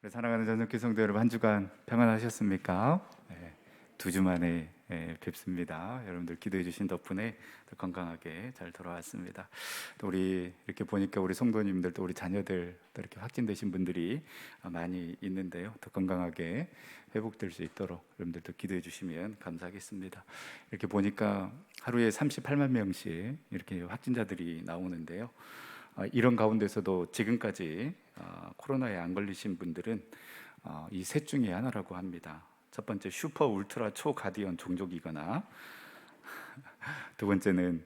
사랑하는 전성교 성도 여러분, 한 주간 평안하셨습니까? 네, 2주 만에 뵙습니다. 여러분들 기도해 주신 덕분에 더 건강하게 잘 돌아왔습니다. 또 우리 이렇게 보니까 우리 성도님들 또 우리 자녀들 또 이렇게 확진되신 분들이 많이 있는데요. 더 건강하게 회복될 수 있도록 여러분들도 기도해 주시면 감사하겠습니다. 이렇게 보니까 하루에 38만 명씩 이렇게 확진자들이 나오는데요. 이런 가운데서도 지금까지 코로나에 안 걸리신 분들은 이 셋 중에 하나라고 합니다. 첫 번째, 슈퍼 울트라 초 가디언 종족이거나, 두 번째는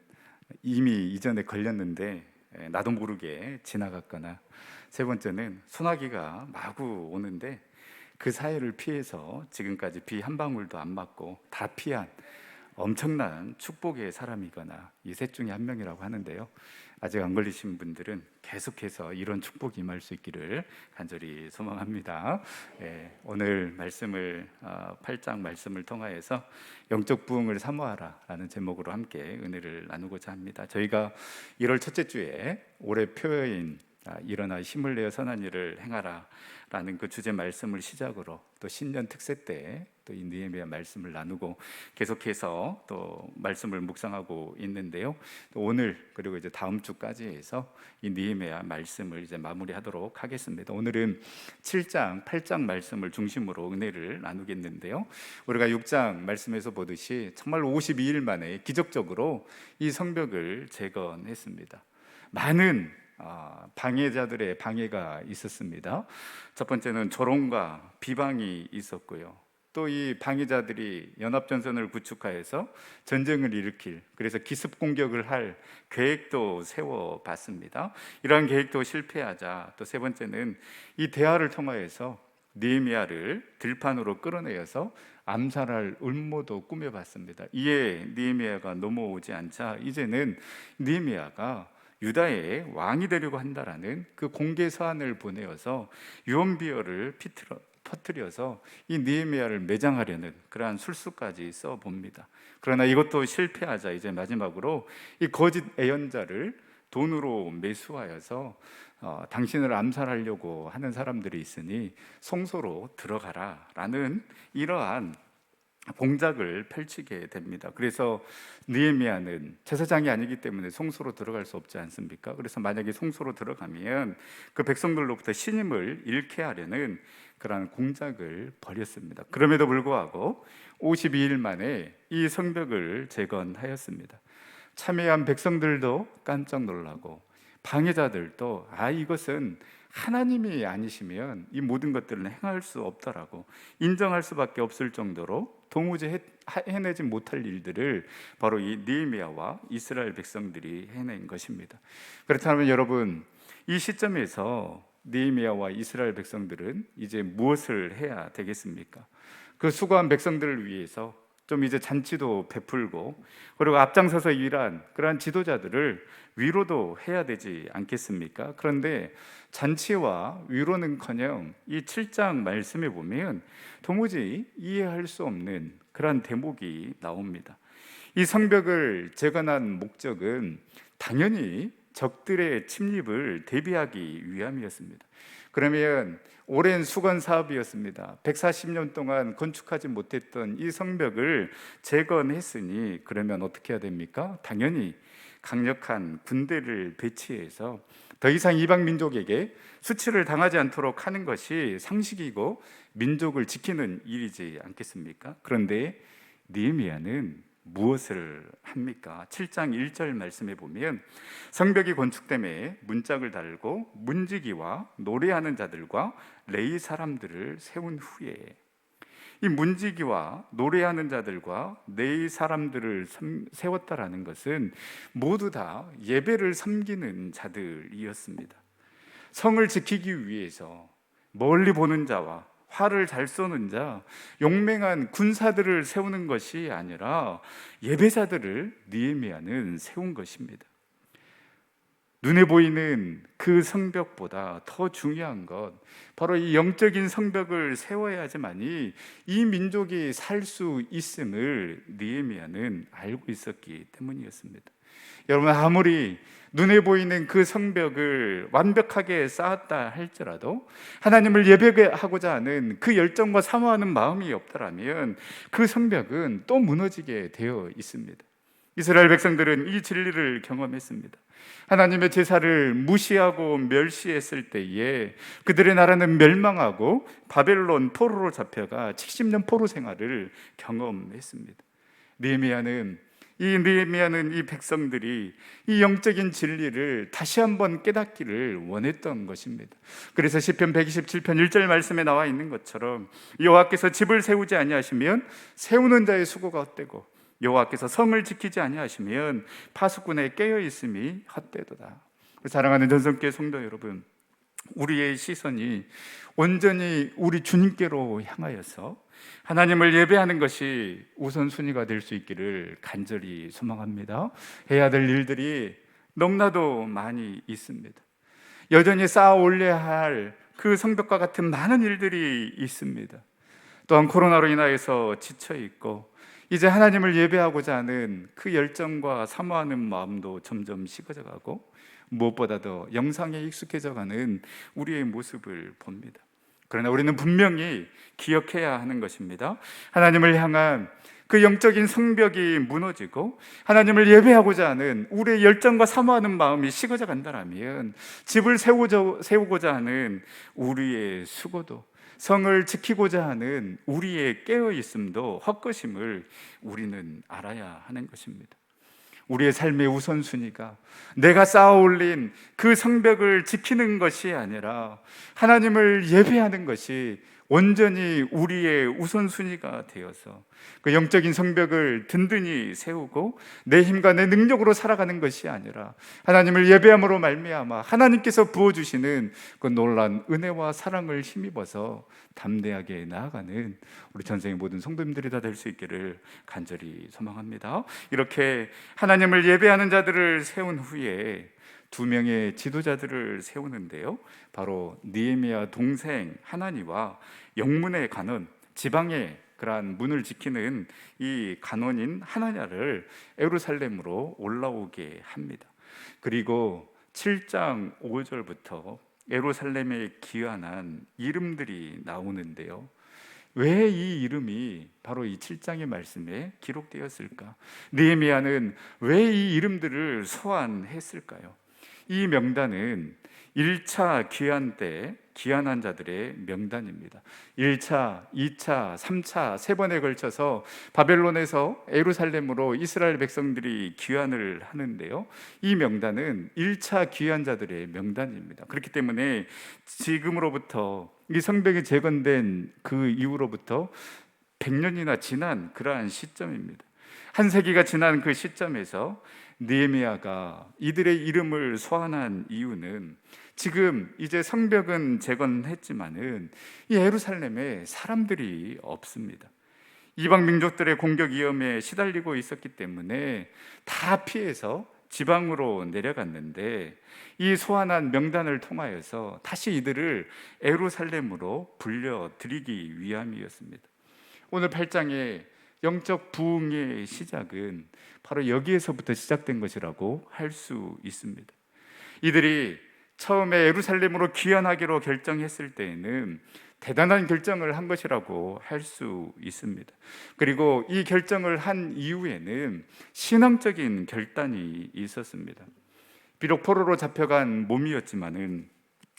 이미 이전에 걸렸는데 나도 모르게 지나갔거나, 세 번째는 소나기가 마구 오는데 그 사이를 피해서 지금까지 비 한 방울도 안 맞고 다 피한 엄청난 축복의 사람이거나, 이 셋 중에 한 명이라고 하는데요. 아직 안 걸리신 분들은 계속해서 이런 축복이 임할 수 있기를 간절히 소망합니다. 오늘 말씀을 8장 말씀을 통하여서 영적 부흥을 사모하라 라는 제목으로 함께 은혜를 나누고자 합니다. 저희가 1월 첫째 주에 올해 표어인 일어나 힘을 내어 선한 일을 행하라 라는 그 주제 말씀을 시작으로 또 신년 특세 때 또 이 느헤미야 말씀을 나누고 계속해서 또 말씀을 묵상하고 있는데요. 또 오늘 그리고 이제 다음 주까지 해서 이 느헤미야 말씀을 이제 마무리하도록 하겠습니다. 오늘은 7장, 8장 말씀을 중심으로 은혜를 나누겠는데요. 우리가 6장 말씀에서 보듯이 정말 52일 만에 기적적으로 이 성벽을 재건했습니다. 많은 방해자들의 방해가 있었습니다. 첫 번째는 조롱과 비방이 있었고요. 또 이 방해자들이 연합전선을 구축하여서 전쟁을 일으킬, 그래서 기습 공격을 할 계획도 세워봤습니다. 이러한 계획도 실패하자 또 세 번째는 이 대화를 통하여서 느헤미야를 들판으로 끌어내어서 암살할 음모도 꾸며봤습니다. 이에 느헤미야가 넘어오지 않자 이제는 느헤미야가 유다의 왕이 되려고 한다라는 그 공개 서한을 보내어서 유언비어를 퍼뜨려서 이 느헤미야를 매장하려는 그러한 술수까지 써봅니다. 그러나 이것도 실패하자 이제 마지막으로 이 거짓 예언자를 돈으로 매수하여서 당신을 암살하려고 하는 사람들이 있으니 성소로 들어가라 라는 이러한 공작을 펼치게 됩니다. 그래서 느헤미야는 제사장이 아니기 때문에 성소로 들어갈 수 없지 않습니까? 그래서 만약에 성소로 들어가면 그 백성들로부터 신임을 잃게 하려는 그러한 공작을 벌였습니다. 그럼에도 불구하고 52일 만에 이 성벽을 재건하였습니다. 참여한 백성들도 깜짝 놀라고 방해자들도 이것은 하나님이 아니시면 이 모든 것들을 행할 수 없다라고 인정할 수밖에 없을 정도로 도무지 해내지 못할 일들을 바로 이 느헤미야와 이스라엘 백성들이 해낸 것입니다. 그렇다면 여러분, 이 시점에서 느헤미야와 이스라엘 백성들은 이제 무엇을 해야 되겠습니까? 그 수고한 백성들을 위해서 좀 이제 잔치도 베풀고 그리고 앞장서서 일한 그러한 지도자들을 위로도 해야 되지 않겠습니까? 그런데 잔치와 위로는커녕 이 7장 말씀에 보면 도무지 이해할 수 없는 그러한 대목이 나옵니다. 이 성벽을 재건한 목적은 당연히 적들의 침입을 대비하기 위함이었습니다. 그러면 오랜 수건 사업이었습니다. 140년 동안 건축하지 못했던 이 성벽을 재건했으니 그러면 어떻게 해야 됩니까? 당연히 강력한 군대를 배치해서 더 이상 이방 민족에게 수치를 당하지 않도록 하는 것이 상식이고 민족을 지키는 일이지 않겠습니까? 그런데 느헤미야는 무엇을 합니까? 7장 1절 말씀에 보면 성벽이 건축됨에 문짝을 달고 문지기와 노래하는 자들과 레위 사람들을 세운 후에, 이 문지기와 노래하는 자들과 레위 사람들을 세웠다라는 것은 모두 다 예배를 섬기는 자들이었습니다. 성을 지키기 위해서 멀리 보는 자와 활을 잘 쏘는 자, 용맹한 군사들을 세우는 것이 아니라 예배자들을 느헤미야는 세운 것입니다. 눈에 보이는 그 성벽보다 더 중요한 것, 바로 이 영적인 성벽을 세워야지만이 이 민족이 살 수 있음을 느헤미야는 알고 있었기 때문이었습니다. 여러분, 아무리 눈에 보이는 그 성벽을 완벽하게 쌓았다 할지라도 하나님을 예배하고자 하는 그 열정과 사모하는 마음이 없더라면 그 성벽은 또 무너지게 되어 있습니다. 이스라엘 백성들은 이 진리를 경험했습니다. 하나님의 제사를 무시하고 멸시했을 때에 그들의 나라는 멸망하고 바벨론 포로로 잡혀가 70년 포로 생활을 경험했습니다. 느헤미야는 이 백성들이 이 영적인 진리를 다시 한번 깨닫기를 원했던 것입니다. 그래서 시편 127편 1절 말씀에 나와 있는 것처럼 여호와께서 집을 세우지 아니하시면 세우는 자의 수고가 헛되고 여호와께서 성을 지키지 아니하시면 파수꾼의 깨어 있음이 헛되도다. 사랑하는 전성교회 성도 여러분, 우리의 시선이 온전히 우리 주님께로 향하여서 하나님을 예배하는 것이 우선순위가 될 수 있기를 간절히 소망합니다. 해야 될 일들이 너무나도 많이 있습니다. 여전히 쌓아 올려야 할 그 성벽과 같은 많은 일들이 있습니다. 또한 코로나로 인하여서 지쳐 있고 이제 하나님을 예배하고자 하는 그 열정과 사모하는 마음도 점점 식어져 가고 무엇보다도 영상에 익숙해져 가는 우리의 모습을 봅니다. 그러나 우리는 분명히 기억해야 하는 것입니다. 하나님을 향한 그 영적인 성벽이 무너지고 하나님을 예배하고자 하는 우리의 열정과 사모하는 마음이 식어져 간다면 집을 세우고자 하는 우리의 수고도, 성을 지키고자 하는 우리의 깨어있음도 헛것임을 우리는 알아야 하는 것입니다. 우리의 삶의 우선순위가 내가 쌓아올린 그 성벽을 지키는 것이 아니라 하나님을 예배하는 것이 온전히 우리의 우선순위가 되어서 그 영적인 성벽을 든든히 세우고 내 힘과 내 능력으로 살아가는 것이 아니라 하나님을 예배함으로 말미암아 하나님께서 부어주시는 그 놀라운 은혜와 사랑을 힘입어서 담대하게 나아가는 우리 전생의 모든 성도님들이 다 될 수 있기를 간절히 소망합니다. 이렇게 하나님을 예배하는 자들을 세운 후에 두 명의 지도자들을 세우는데요, 바로 느헤미야 동생 하나니와 영문의 간원, 지방의 그러한 문을 지키는 이 간원인 하나냐를 예루살렘으로 올라오게 합니다. 그리고 7장 5절부터 예루살렘에 기환한 이름들이 나오는데요, 왜 이 이름이 바로 이 7장의 말씀에 기록되었을까? 느헤미야는 왜 이 이름들을 소환했을까요? 이 명단은 1차 귀환 때 귀환한 자들의 명단입니다. 1차, 2차, 3차 세 번에 걸쳐서 바벨론에서 예루살렘으로 이스라엘 백성들이 귀환을 하는데요, 이 명단은 1차 귀환자들의 명단입니다. 그렇기 때문에 지금으로부터 이 성벽이 재건된 그 이후로부터 100년이나 지난 그러한 시점입니다. 한 세기가 지난 그 시점에서 느헤미야가 이들의 이름을 소환한 이유는 지금 이제 성벽은 재건했지만은 이 예루살렘에 사람들이 없습니다. 이방 민족들의 공격 위험에 시달리고 있었기 때문에 다 피해서 지방으로 내려갔는데 이 소환한 명단을 통하여서 다시 이들을 예루살렘으로 불려들이기 위함이었습니다. 오늘 8장의 영적 부흥의 시작은 바로 여기에서부터 시작된 것이라고 할 수 있습니다. 이들이 처음에 예루살렘으로 귀환하기로 결정했을 때에는 대단한 결정을 한 것이라고 할 수 있습니다. 그리고 이 결정을 한 이후에는 신앙적인 결단이 있었습니다. 비록 포로로 잡혀간 몸이었지만은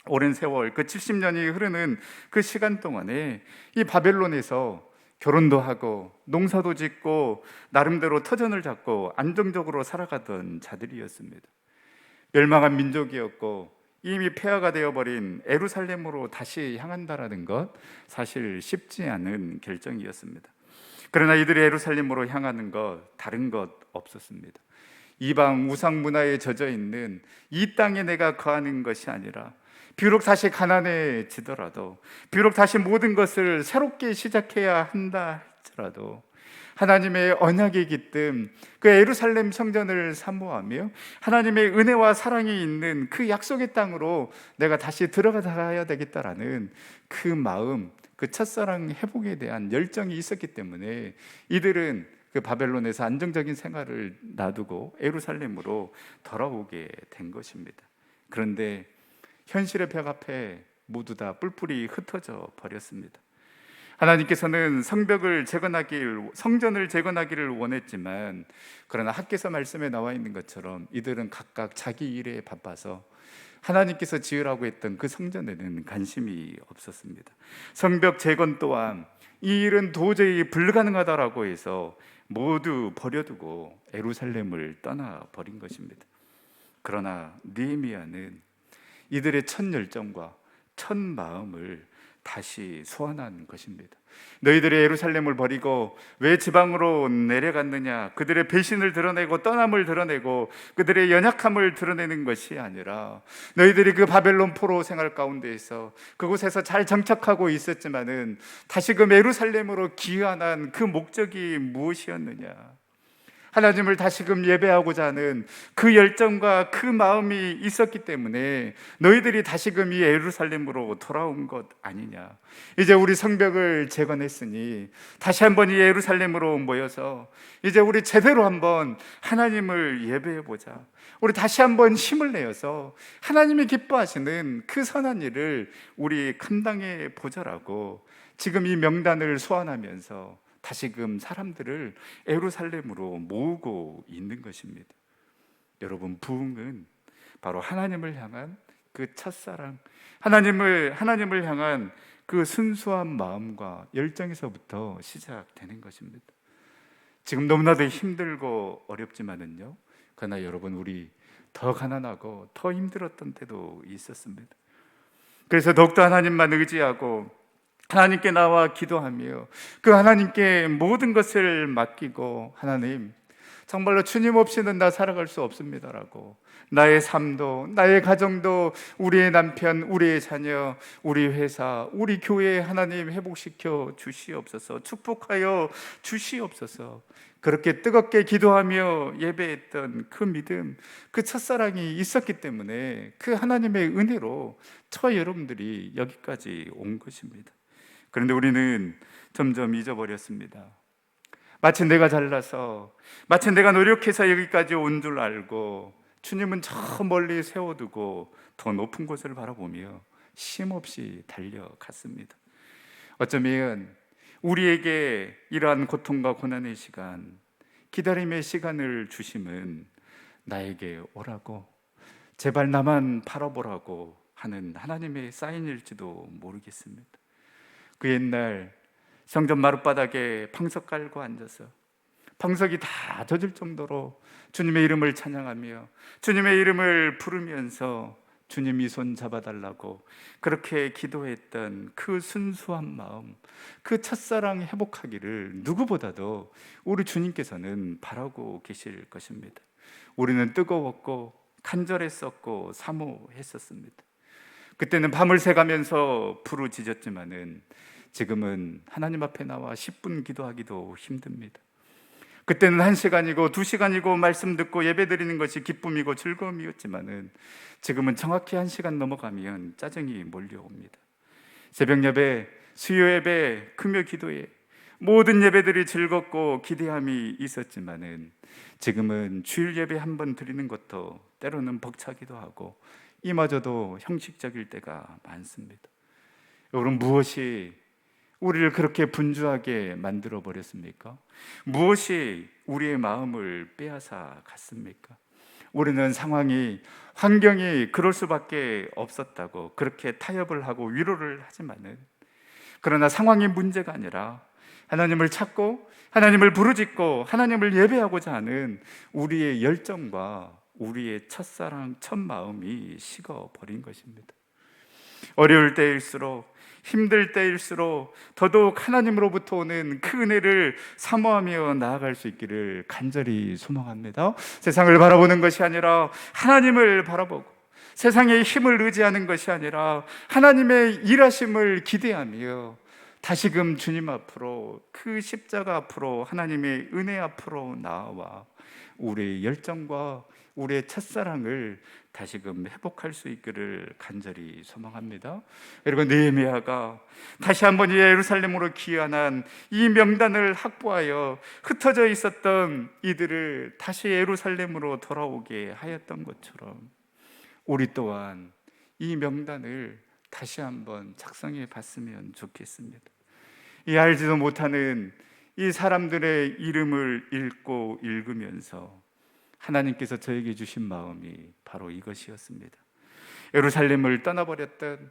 오랜 세월, 그 70년이 흐르는 그 시간 동안에 이 바벨론에서 결혼도 하고 농사도 짓고 나름대로 터전을 잡고 안정적으로 살아가던 자들이었습니다. 멸망한 민족이었고 이미 폐허가 되어버린 예루살렘으로 다시 향한다라는 것, 사실 쉽지 않은 결정이었습니다. 그러나 이들이 예루살렘으로 향하는 것 다른 것 없었습니다. 이방 우상 문화에 젖어 있는 이 땅에 내가 거하는 것이 아니라 비록 다시 가난해지더라도, 비록 다시 모든 것을 새롭게 시작해야 한다 할지라도 하나님의 언약의 깃든 그 예루살렘 성전을 사모하며 하나님의 은혜와 사랑이 있는 그 약속의 땅으로 내가 다시 들어가야 되겠다라는 그 마음, 그 첫사랑 회복에 대한 열정이 있었기 때문에 이들은 그 바벨론에서 안정적인 생활을 놔두고 예루살렘으로 돌아오게 된 것입니다. 그런데 현실의 벽 앞에 모두 다 뿔뿔이 흩어져 버렸습니다. 하나님께서는 성전을 재건하기를 원했지만, 그러나 학개서 말씀에 나와 있는 것처럼 이들은 각각 자기 일에 바빠서 하나님께서 지으라고 했던 그 성전에는 관심이 없었습니다. 성벽 재건 또한 이 일은 도저히 불가능하다라고 해서 모두 버려두고 예루살렘을 떠나버린 것입니다. 그러나 느헤미야는 이들의 첫 열정과 첫 마음을 다시 소환한 것입니다. 너희들이 예루살렘을 버리고 왜 지방으로 내려갔느냐? 그들의 배신을 드러내고 떠남을 드러내고 그들의 연약함을 드러내는 것이 아니라, 너희들이 그 바벨론 포로 생활 가운데에서 그곳에서 잘 정착하고 있었지만은 다시금 예루살렘으로 귀환한 그 목적이 무엇이었느냐? 하나님을 다시금 예배하고자 하는 그 열정과 그 마음이 있었기 때문에 너희들이 다시금 이 예루살렘으로 돌아온 것 아니냐. 이제 우리 성벽을 재건했으니 다시 한번 이 예루살렘으로 모여서 이제 우리 제대로 한번 하나님을 예배해보자. 우리 다시 한번 힘을 내어서 하나님이 기뻐하시는 그 선한 일을 우리 감당해 보자라고 지금 이 명단을 소환하면서 다시금 사람들을 예루살렘으로 모으고 있는 것입니다. 여러분, 부흥은 바로 하나님을 향한 그 첫사랑, 하나님을 향한 그 순수한 마음과 열정에서부터 시작되는 것입니다. 지금 너무나도 힘들고 어렵지만은요, 그러나 여러분, 우리 더 가난하고 더 힘들었던 때도 있었습니다. 그래서 더욱더 하나님만 의지하고 하나님께 나와 기도하며 그 하나님께 모든 것을 맡기고, 하나님, 정말로 주님 없이는 나 살아갈 수 없습니다라고, 나의 삶도 나의 가정도 우리의 남편, 우리의 자녀, 우리 회사, 우리 교회 하나님 회복시켜 주시옵소서, 축복하여 주시옵소서, 그렇게 뜨겁게 기도하며 예배했던 그 믿음, 그 첫사랑이 있었기 때문에 그 하나님의 은혜로 저 여러분들이 여기까지 온 것입니다. 그런데 우리는 점점 잊어버렸습니다. 마치 내가 잘나서, 마치 내가 노력해서 여기까지 온 줄 알고 주님은 저 멀리 세워두고 더 높은 곳을 바라보며 쉼없이 달려갔습니다. 어쩌면 우리에게 이러한 고통과 고난의 시간, 기다림의 시간을 주심은 나에게 오라고, 제발 나만 바라보라고 하는 하나님의 사인일지도 모르겠습니다. 그 옛날 성전 마룻바닥에 방석 깔고 앉아서 방석이 다 젖을 정도로 주님의 이름을 찬양하며 주님의 이름을 부르면서 주님이 손 잡아달라고 그렇게 기도했던 그 순수한 마음, 그 첫사랑 회복하기를 누구보다도 우리 주님께서는 바라고 계실 것입니다. 우리는 뜨거웠고 간절했었고 사모했었습니다. 그때는 밤을 새가면서 부르짖었지만은 지금은 하나님 앞에 나와 10분 기도하기도 힘듭니다. 그때는 1시간이고 2시간이고 말씀 듣고 예배 드리는 것이 기쁨이고 즐거움이었지만은 지금은 정확히 1시간 넘어가면 짜증이 몰려옵니다. 새벽 예배, 수요 예배, 금요 기도에 모든 예배들이 즐겁고 기대함이 있었지만은 지금은 주일 예배 한 번 드리는 것도 때로는 벅차기도 하고 이마저도 형식적일 때가 많습니다. 여러분, 무엇이 우리를 그렇게 분주하게 만들어 버렸습니까? 무엇이 우리의 마음을 빼앗아 갔습니까? 우리는 환경이 그럴 수밖에 없었다고 그렇게 타협을 하고 위로를 하지만은, 그러나 상황이 문제가 아니라 하나님을 찾고 하나님을 부르짖고 하나님을 예배하고자 하는 우리의 열정과 우리의 첫사랑, 첫 마음이 식어버린 것입니다. 어려울 때일수록, 힘들 때일수록 더더욱 하나님으로부터 오는 그 은혜를 사모하며 나아갈 수 있기를 간절히 소망합니다. 세상을 바라보는 것이 아니라 하나님을 바라보고, 세상의 힘을 의지하는 것이 아니라 하나님의 일하심을 기대하며 다시금 주님 앞으로, 그 십자가 앞으로, 하나님의 은혜 앞으로 나와 우리의 열정과 우리의 첫사랑을 다시금 회복할 수 있기를 간절히 소망합니다. 그리고 느헤미야가 다시 한번 예루살렘으로 귀환한 이 명단을 확보하여 흩어져 있었던 이들을 다시 예루살렘으로 돌아오게 하였던 것처럼 우리 또한 이 명단을 다시 한번 작성해 봤으면 좋겠습니다. 이 알지도 못하는 이 사람들의 이름을 읽고 읽으면서 하나님께서 저에게 주신 마음이 바로 이것이었습니다. 예루살렘을 떠나버렸던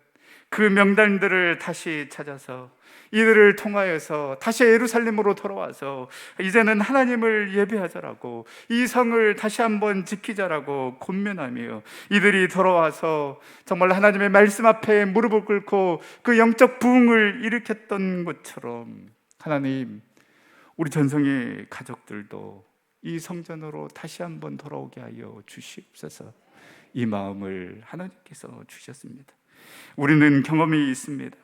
그 명단들을 다시 찾아서 이들을 통하여서 다시 예루살렘으로 돌아와서 이제는 하나님을 예배하자라고, 이 성을 다시 한번 지키자라고 권면하며 이들이 돌아와서 정말 하나님의 말씀 앞에 무릎을 꿇고 그 영적 부흥을 일으켰던 것처럼 하나님, 우리 전성의 가족들도 이 성전으로 다시 한번 돌아오게 하여 주시옵소서. 이 마음을 하나님께서 주셨습니다. 우리는 경험이 있습니다.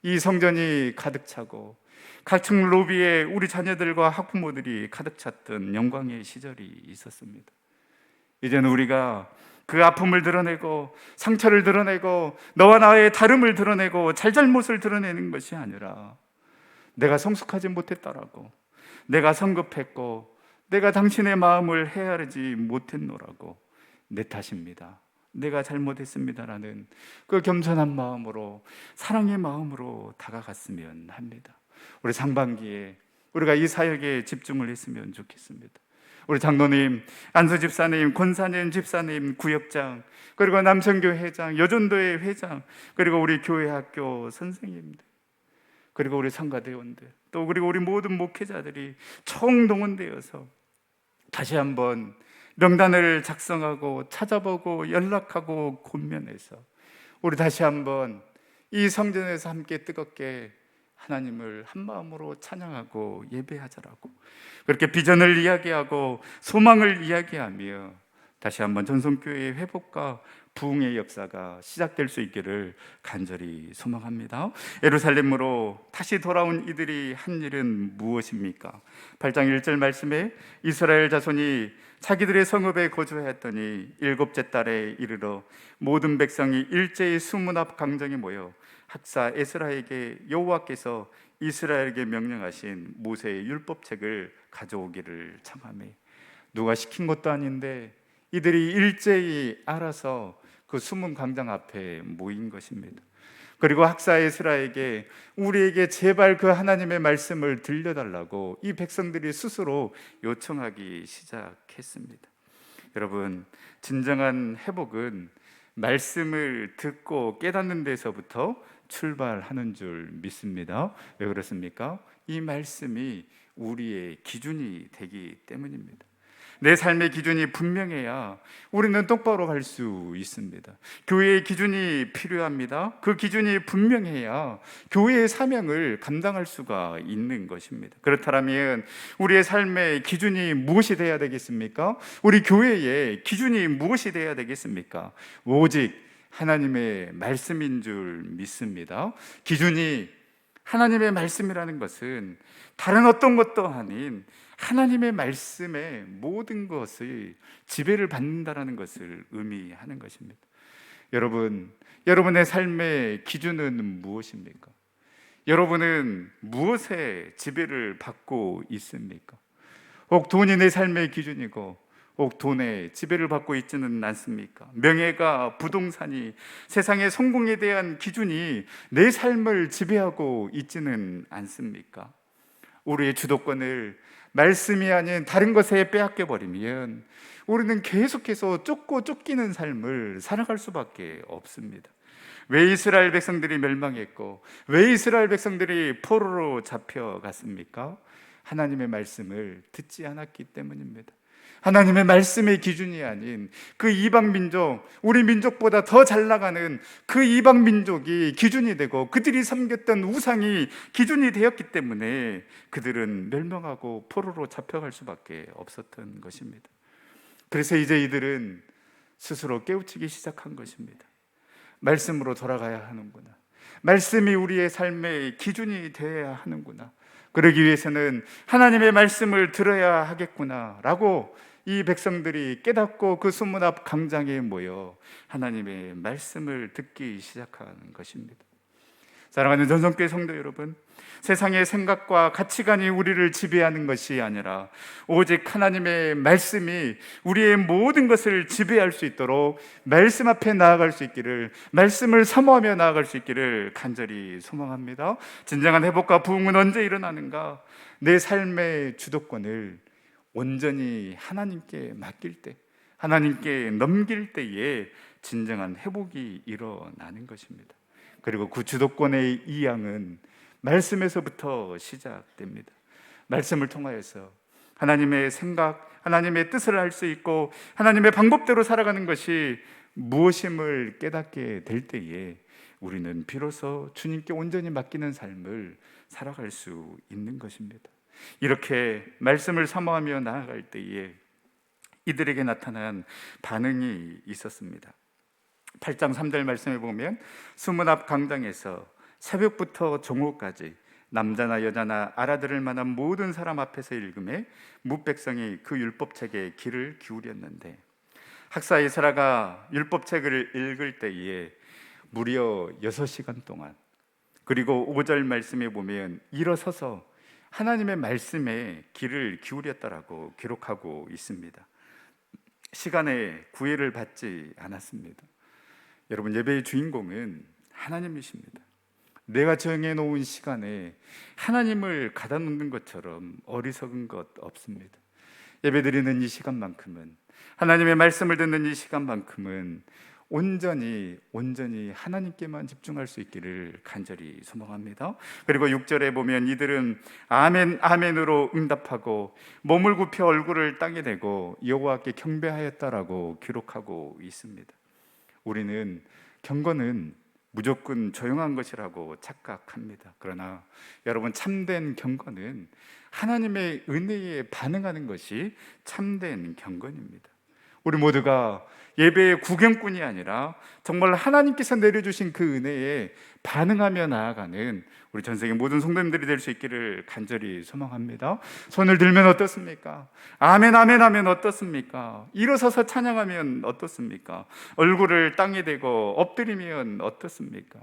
이 성전이 가득 차고 각층 로비에 우리 자녀들과 학부모들이 가득 찼던 영광의 시절이 있었습니다. 이제는 우리가 그 아픔을 드러내고 상처를 드러내고 너와 나의 다름을 드러내고 잘잘못을 드러내는 것이 아니라, 내가 성숙하지 못했다라고, 내가 성급했고 내가 당신의 마음을 헤아리지 못했노라고, 내 탓입니다, 내가 잘못했습니다라는 그 겸손한 마음으로, 사랑의 마음으로 다가갔으면 합니다. 우리 상반기에 우리가 이 사역에 집중을 했으면 좋겠습니다. 우리 장로님, 안수 집사님, 권사님, 집사님, 구역장, 그리고 남성교회 회장, 여전도회 회장, 그리고 우리 교회 학교 선생님들, 그리고 우리 성가대원들, 또 그리고 우리 모든 목회자들이 총동원되어서 다시 한번 명단을 작성하고 찾아보고 연락하고 권면해서 우리 다시 한번 이 성전에서 함께 뜨겁게 하나님을 한 마음으로 찬양하고 예배하자라고, 그렇게 비전을 이야기하고 소망을 이야기하며 다시 한번 전성교회의 회복과 부흥의 역사가 시작될 수 있기를 간절히 소망합니다. 예루살렘으로 다시 돌아온 이들이 한 일은 무엇입니까? 8장 1절 말씀에 이스라엘 자손이 자기들의 성읍에 거주하였더니 일곱째 달에 이르러 모든 백성이 일제히 수문 앞 강정에 모여 학사 에스라에게 여호와께서 이스라엘에게 명령하신 모세의 율법책을 가져오기를 청하매, 누가 시킨 것도 아닌데 이들이 일제히 알아서 그 수문 광장 앞에 모인 것입니다. 그리고 학사 에스라에게 우리에게 제발 그 하나님의 말씀을 들려달라고 이 백성들이 스스로 요청하기 시작했습니다. 여러분, 진정한 회복은 말씀을 듣고 깨닫는 데서부터 출발하는 줄 믿습니다. 왜 그렇습니까? 이 말씀이 우리의 기준이 되기 때문입니다. 내 삶의 기준이 분명해야 우리는 똑바로 갈 수 있습니다. 교회의 기준이 필요합니다. 그 기준이 분명해야 교회의 사명을 감당할 수가 있는 것입니다. 그렇다면 우리의 삶의 기준이 무엇이 되어야 되겠습니까? 우리 교회의 기준이 무엇이 되어야 되겠습니까? 오직 하나님의 말씀인 줄 믿습니다. 기준이 하나님의 말씀이라는 것은 다른 어떤 것도 아닌 하나님의 말씀에 모든 것이 지배를 받는다라는 것을 의미하는 것입니다. 여러분, 여러분의 삶의 기준은 무엇입니까? 여러분은 무엇에 지배를 받고 있습니까? 혹 돈이 내 삶의 기준이고 혹 돈에 지배를 받고 있지는 않습니까? 명예가, 부동산이, 세상의 성공에 대한 기준이 내 삶을 지배하고 있지는 않습니까? 우리의 주도권을 말씀이 아닌 다른 것에 빼앗겨 버리면 우리는 계속해서 쫓고 쫓기는 삶을 살아갈 수밖에 없습니다. 왜 이스라엘 백성들이 멸망했고 왜 이스라엘 백성들이 포로로 잡혀갔습니까? 하나님의 말씀을 듣지 않았기 때문입니다. 하나님의 말씀의 기준이 아닌 그 이방 민족, 우리 민족보다 더 잘 나가는 그 이방 민족이 기준이 되고 그들이 섬겼던 우상이 기준이 되었기 때문에 그들은 멸망하고 포로로 잡혀갈 수밖에 없었던 것입니다. 그래서 이제 이들은 스스로 깨우치기 시작한 것입니다. 말씀으로 돌아가야 하는구나, 말씀이 우리의 삶의 기준이 되어야 하는구나, 그러기 위해서는 하나님의 말씀을 들어야 하겠구나 라고 이 백성들이 깨닫고 그 수문 앞 광장에 모여 하나님의 말씀을 듣기 시작하는 것입니다. 사랑하는 전성교회 성도 여러분, 세상의 생각과 가치관이 우리를 지배하는 것이 아니라 오직 하나님의 말씀이 우리의 모든 것을 지배할 수 있도록 말씀 앞에 나아갈 수 있기를, 말씀을 사모하며 나아갈 수 있기를 간절히 소망합니다. 진정한 회복과 부흥은 언제 일어나는가? 내 삶의 주도권을 온전히 하나님께 맡길 때, 하나님께 넘길 때에 진정한 회복이 일어나는 것입니다. 그리고 그 주도권의 이양은 말씀에서부터 시작됩니다. 말씀을 통하여서 하나님의 생각, 하나님의 뜻을 알 수 있고 하나님의 방법대로 살아가는 것이 무엇임을 깨닫게 될 때에 우리는 비로소 주님께 온전히 맡기는 삶을 살아갈 수 있는 것입니다. 이렇게 말씀을 사모하며 나아갈 때에 이들에게 나타난 반응이 있었습니다. 8장 3절 말씀에 보면 수문 앞 광장에서 새벽부터 정오까지 남자나 여자나 알아들을 만한 모든 사람 앞에서 읽음에 뭇백성이 그 율법책에 귀를 기울였는데, 학사 이스라가 율법책을 읽을 때에 무려 6시간 동안, 그리고 5절 말씀에 보면 일어서서 하나님의 말씀에 귀를 기울였다라고 기록하고 있습니다. 시간에 구애를 받지 않았습니다. 여러분, 예배의 주인공은 하나님이십니다. 내가 정해놓은 시간에 하나님을 가다 놓는 것처럼 어리석은 것 없습니다. 예배드리는 이 시간만큼은, 하나님의 말씀을 듣는 이 시간만큼은 온전히 하나님께만 집중할 수 있기를 간절히 소망합니다. 그리고 6절에 보면 이들은 아멘 아멘으로 응답하고 몸을 굽혀 얼굴을 땅에 대고 여호와께 경배하였다라고 기록하고 있습니다. 우리는 경건은 무조건 조용한 것이라고 착각합니다. 그러나 여러분, 참된 경건은 하나님의 은혜에 반응하는 것이 참된 경건입니다. 우리 모두가 예배의 구경꾼이 아니라 정말 하나님께서 내려주신 그 은혜에 반응하며 나아가는 우리 전세계 모든 성도님들이 될 수 있기를 간절히 소망합니다. 손을 들면 어떻습니까? 아멘 아멘 하면 어떻습니까? 일어서서 찬양하면 어떻습니까? 얼굴을 땅에 대고 엎드리면 어떻습니까?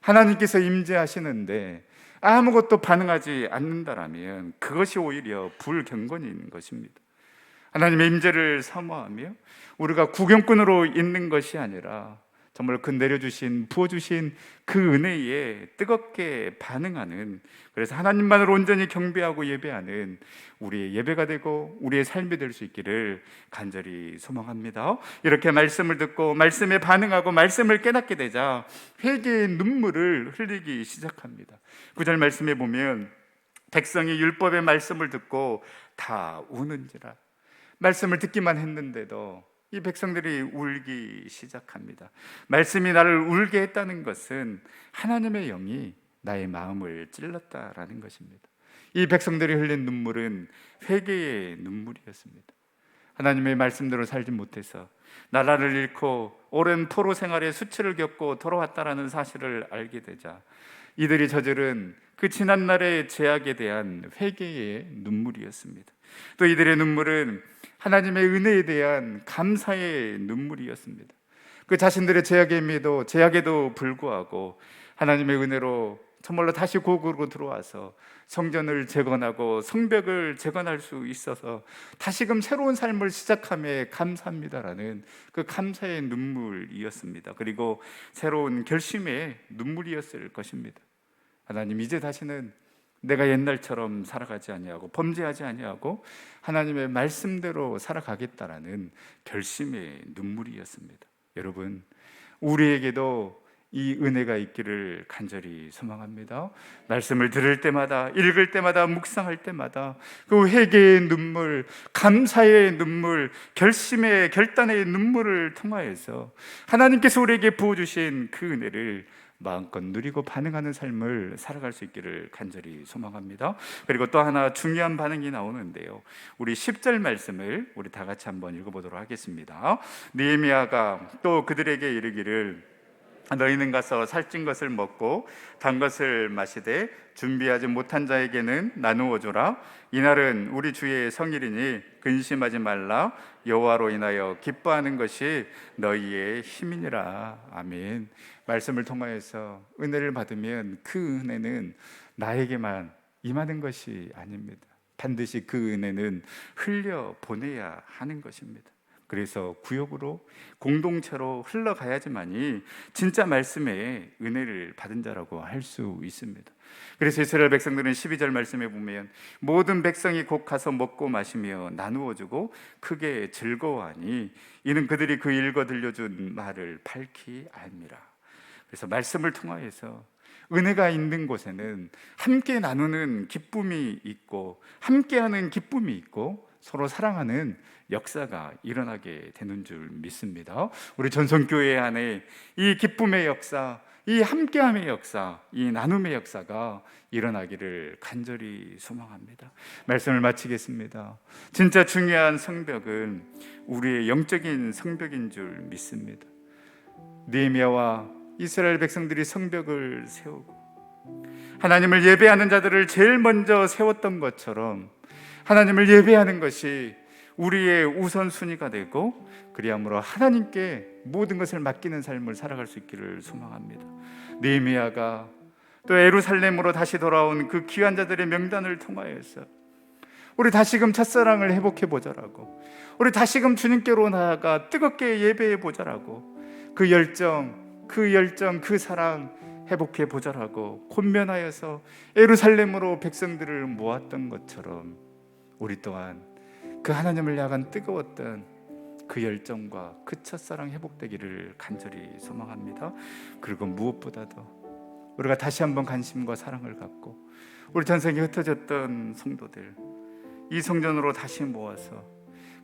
하나님께서 임재하시는데 아무것도 반응하지 않는다라면 그것이 오히려 불경건인 것입니다. 하나님의 임재를 사모하며 우리가 구경꾼으로 있는 것이 아니라 정말 그 내려주신, 부어주신 그 은혜에 뜨겁게 반응하는, 그래서 하나님만을 온전히 경배하고 예배하는 우리의 예배가 되고 우리의 삶이 될 수 있기를 간절히 소망합니다. 이렇게 말씀을 듣고 말씀에 반응하고 말씀을 깨닫게 되자 회개의 눈물을 흘리기 시작합니다. 9절 말씀에 보면 백성이 율법의 말씀을 듣고 다 우는지라. 말씀을 듣기만 했는데도 이 백성들이 울기 시작합니다. 말씀이 나를 울게 했다는 것은 하나님의 영이 나의 마음을 찔렀다라는 것입니다. 이 백성들이 흘린 눈물은 회개의 눈물이었습니다. 하나님의 말씀대로 살지 못해서 나라를 잃고 오랜 포로 생활의 수치를 겪고 돌아왔다라는 사실을 알게 되자 이들이 저지른 그 지난날의 죄악에 대한 회개의 눈물이었습니다. 또 이들의 눈물은 하나님의 은혜에 대한 감사의 눈물이었습니다. 그 자신들의 죄악에도 불구하고 하나님의 은혜로 정말로 다시 고국으로 들어와서 성전을 재건하고 성벽을 재건할 수 있어서 다시금 새로운 삶을 시작함에 감사합니다라는 그 감사의 눈물이었습니다. 그리고 새로운 결심의 눈물이었을 것입니다. 하나님, 이제 다시는 내가 옛날처럼 살아가지 아니하고 범죄하지 아니하고 하나님의 말씀대로 살아가겠다라는 결심의 눈물이었습니다. 여러분, 우리에게도 이 은혜가 있기를 간절히 소망합니다. 말씀을 들을 때마다, 읽을 때마다, 묵상할 때마다 그 회개의 눈물, 감사의 눈물, 결심의, 결단의 눈물을 통하여서 하나님께서 우리에게 부어주신 그 은혜를 마음껏 누리고 반응하는 삶을 살아갈 수 있기를 간절히 소망합니다. 그리고 또 하나 중요한 반응이 나오는데요, 우리 10절 말씀을 우리 다 같이 한번 읽어보도록 하겠습니다. 느헤미야가 또 그들에게 이르기를 너희는 가서 살찐 것을 먹고 단 것을 마시되 준비하지 못한 자에게는 나누어 주라. 이날은 우리 주의 성일이니 근심하지 말라. 여호와로 인하여 기뻐하는 것이 너희의 힘이니라. 아멘. 말씀을 통하여서 은혜를 받으면 그 은혜는 나에게만 임하는 것이 아닙니다. 반드시 그 은혜는 흘려 보내야 하는 것입니다. 그래서 구역으로 공동체로 흘러가야지만이 진짜 말씀의 은혜를 받은 자라고 할 수 있습니다. 그래서 이스라엘 백성들은 12절 말씀에 보면 모든 백성이 곧 가서 먹고 마시며 나누어 주고 크게 즐거워하니 이는 그들이 그 읽어 들려준 말을 밝히 알미라. 그래서 말씀을 통하여서 은혜가 있는 곳에는 함께 나누는 기쁨이 있고 함께하는 기쁨이 있고 서로 사랑하는 역사가 일어나게 되는 줄 믿습니다. 우리 전성교회 안에 이 기쁨의 역사, 이 함께함의 역사, 이 나눔의 역사가 일어나기를 간절히 소망합니다. 말씀을 마치겠습니다. 진짜 중요한 성벽은 우리의 영적인 성벽인 줄 믿습니다. 느헤미야와 이스라엘 백성들이 성벽을 세우고 하나님을 예배하는 자들을 제일 먼저 세웠던 것처럼 하나님을 예배하는 것이 우리의 우선순위가 되고 그리함으로 하나님께 모든 것을 맡기는 삶을 살아갈 수 있기를 소망합니다. 느헤미야가 또 예루살렘으로 다시 돌아온 그 귀한 자들의 명단을 통하여서 우리 다시금 첫사랑을 회복해 보자라고, 우리 다시금 주님께로 나아가 뜨겁게 예배해 보자라고, 그 열정, 그 사랑 회복해 보자라고 권면하여서 예루살렘으로 백성들을 모았던 것처럼 우리 또한 그 하나님을 향한 뜨거웠던 그 열정과 그 첫사랑 회복되기를 간절히 소망합니다. 그리고 무엇보다도 우리가 다시 한번 관심과 사랑을 갖고 우리 전생에 흩어졌던 성도들 이 성전으로 다시 모아서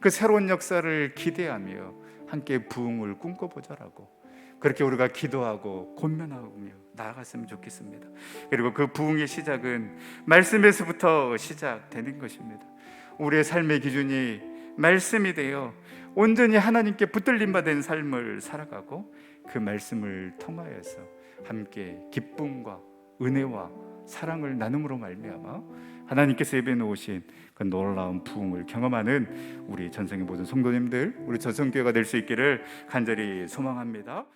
그 새로운 역사를 기대하며 함께 부흥을 꿈꿔보자라고 그렇게 우리가 기도하고 권면하며 나아갔으면 좋겠습니다. 그리고 그 부흥의 시작은 말씀에서부터 시작되는 것입니다. 우리의 삶의 기준이 말씀이 되어 온전히 하나님께 붙들림 받은 삶을 살아가고 그 말씀을 통하여서 함께 기쁨과 은혜와 사랑을 나눔으로 말미암아 하나님께서 예배해 놓으신 그 놀라운 부흥을 경험하는 우리 전성의 모든 성도님들, 우리 전성교회가 될 수 있기를 간절히 소망합니다.